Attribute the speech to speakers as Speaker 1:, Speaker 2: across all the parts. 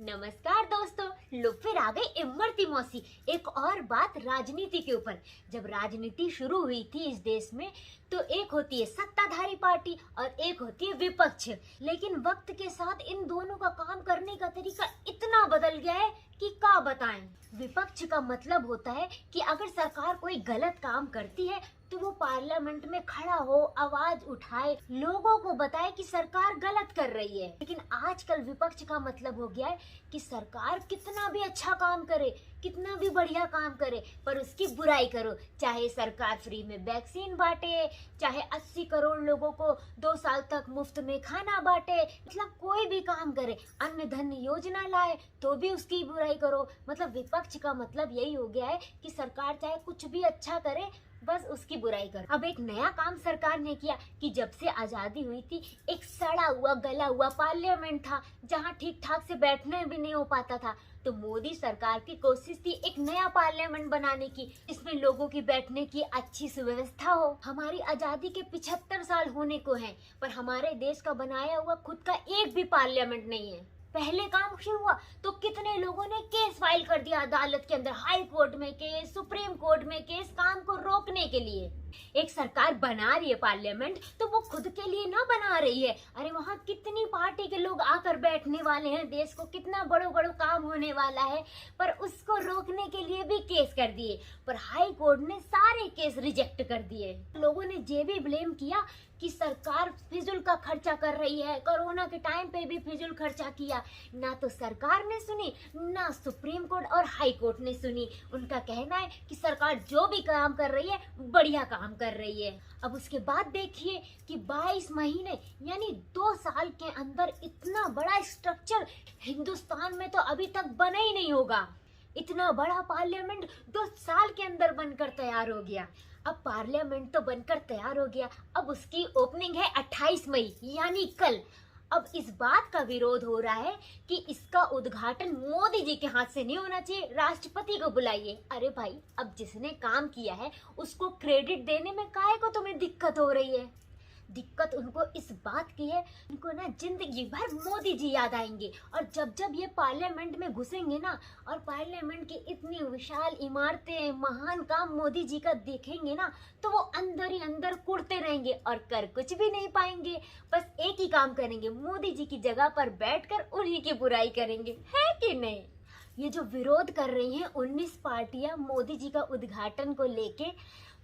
Speaker 1: नमस्कार दोस्तों, लो फिर आ गई इमरती मौसी। एक और बात राजनीति के ऊपर। जब राजनीति शुरू हुई थी इस देश में तो एक होती है सत्ताधारी पार्टी और एक होती है विपक्ष। लेकिन वक्त के साथ इन दोनों का काम करने का तरीका इतना बदल गया है कि क्या बताएं। विपक्ष का मतलब होता है कि अगर सरकार कोई गलत काम करती है तो वो पार्लियामेंट में खड़ा हो, आवाज उठाए, लोगों को बताए कि सरकार गलत कर रही है। लेकिन आजकल विपक्ष का मतलब हो गया है कि सरकार कितना भी अच्छा काम करे, कितना भी बढ़िया काम करे, पर उसकी बुराई करो। चाहे सरकार फ्री में वैक्सीन बांटे, चाहे 80 करोड़ लोगों को 2 साल तक मुफ्त में खाना बांटे, मतलब कोई भी काम करे, अन्न धन योजना लाए तो भी उसकी बुराई करो। मतलब विपक्ष का मतलब यही हो गया है कि सरकार चाहे कुछ भी अच्छा करे, बस उसकी बुराई करो। अब एक नया काम सरकार ने किया कि जब से आजादी हुई थी एक सड़ा हुआ गला हुआ पार्लियामेंट था जहां ठीक ठाक से बैठने भी नहीं हो पाता था। तो मोदी सरकार की कोशिश थी एक नया पार्लियामेंट बनाने की, इसमें लोगों की बैठने की अच्छी सुव्यवस्था हो। हमारी आजादी के 75 साल होने को हैं, पर हमारे देश का बनाया हुआ खुद का एक भी पार्लियामेंट नहीं है। पहले काम शुरू हुआ तो कितने लोगों ने केस फाइल कर दिया अदालत के अंदर, हाई कोर्ट में केस, सुप्रीम कोर्ट में केस, काम को रोकने के लिए। एक सरकार बना रही है पार्लियामेंट तो वो खुद के लिए ना बना रही है। अरे वहाँ कितनी पार्टी के लोग आकर बैठने वाले हैं, देश को कितना बड़ो बड़ो काम होने वाला है, पर उसको रोकने के लिए भी केस कर दिए। पर हाई कोर्ट ने सारे केस रिजेक्ट कर दिए। लोगों ने ये भी ब्लेम किया कि सरकार फिजूल का खर्चा कर रही है, कोरोना के टाइम पे भी फिजूल खर्चा किया। ना तो सरकार ने सुनी, ना सुप्रीम कोर्ट और हाई कोर्ट ने सुनी। उनका कहना है कि सरकार जो भी काम कर रही है बढ़िया काम कर रही है। अब उसके बाद देखिए कि 22 महीने यानी 2 साल के अंदर इतना बड़ा स्ट्रक्चर हिंदुस्तान में तो अभी तक बना ही नहीं होगा। इतना बड़ा पार्लियामेंट 2 साल के अंदर बनकर तैयार हो गया। अब पार्लियामेंट तो बनकर तैयार हो गया, अब उसकी ओपनिंग है 28 मई यानी कल। अब इस बात का विरोध हो रहा है कि इसका उद्घाटन मोदी जी के हाथ से नहीं होना चाहिए, राष्ट्रपति को बुलाइए। अरे भाई, अब जिसने काम किया है उसको क्रेडिट देने में काहे को तुम्हें दिक्कत हो रही है? दिक्कत उनको इस बात की है, उनको ना जिंदगी भर मोदी जी याद आएंगे। और जब जब ये पार्लियामेंट में घुसेंगे ना और पार्लियामेंट की इतनी विशाल इमारतें, महान काम मोदी जी का देखेंगे ना, तो वो अंदर ही अंदर कुड़ते रहेंगे और कर कुछ भी नहीं पाएंगे। बस एक ही काम करेंगे, मोदी जी की जगह पर बैठकर उन्हीं की बुराई करेंगे, है कि नहीं? ये जो विरोध कर रही हैं 19 पार्टियां मोदी जी का उद्घाटन को लेके,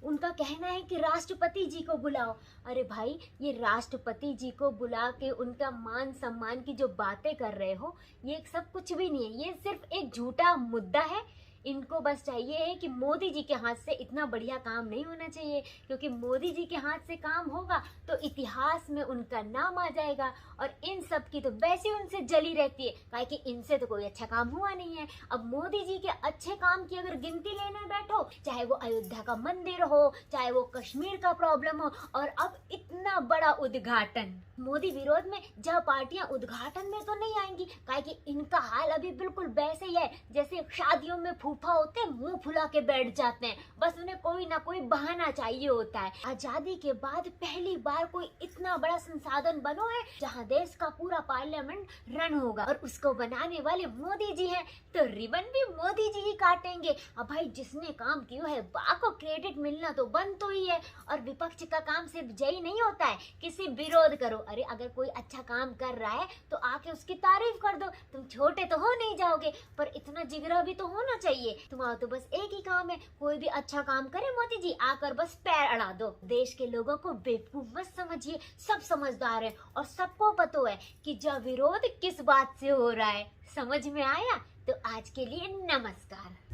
Speaker 1: उनका कहना है कि राष्ट्रपति जी को बुलाओ। अरे भाई, ये राष्ट्रपति जी को बुला के उनका मान सम्मान की जो बातें कर रहे हो, ये सब कुछ भी नहीं है, ये सिर्फ एक झूठा मुद्दा है। इनको बस चाहिए है कि मोदी जी के हाथ से इतना बढ़िया काम नहीं होना चाहिए, क्योंकि मोदी जी के हाथ से काम होगा तो इतिहास में उनका नाम आ जाएगा। और इन सब की तो वैसे उनसे जली रहती है, काहे कि इनसे तो कोई अच्छा काम हुआ नहीं है। अब मोदी जी के अच्छे काम की अगर गिनती लेने बैठो, चाहे वो अयोध्या का मंदिर हो, चाहे वो कश्मीर का प्रॉब्लम हो, और अब इतना बड़ा उद्घाटन। मोदी विरोध में जब पार्टियां उद्घाटन में तो नहीं आएंगी, काहे कि इनका हाल अभी बिल्कुल वैसे ही है जैसे शादियों में फूफा होते हैं, मुंह फुला के बैठ जाते हैं, बस उन्हें कोई ना कोई बहाना चाहिए होता है। आजादी के बाद पहली बार कोई इतना बड़ा संसाधन बनो है जहां देश का पूरा पार्लियामेंट रन होगा, और उसको बनाने वाले मोदी जी हैं, तो रिबन भी मोदी जी ही काटेंगे। अब भाई, जिसने काम किया है बा को क्रेडिट मिलना तो बंद तो ही है। और विपक्ष का काम सिर्फ यही नहीं होता है किसी विरोध करो। अरे अगर कोई अच्छा काम कर रहा है तो आके उसकी तारीफ कर दो, तुम छोटे तो हो नहीं जाओगे, पर इतना जिगरा भी तो होना चाहिए। तुम्हारा तो बस एक ही काम है, कोई भी अच्छा काम करे मोदी जी, आकर बस पैर अड़ा दो। देश के लोगों को बेवकूफ मत समझिए, सब समझदार है और सबको पता है कि जब विरोध किस बात से हो रहा है। समझ में आया? तो आज के लिए नमस्कार।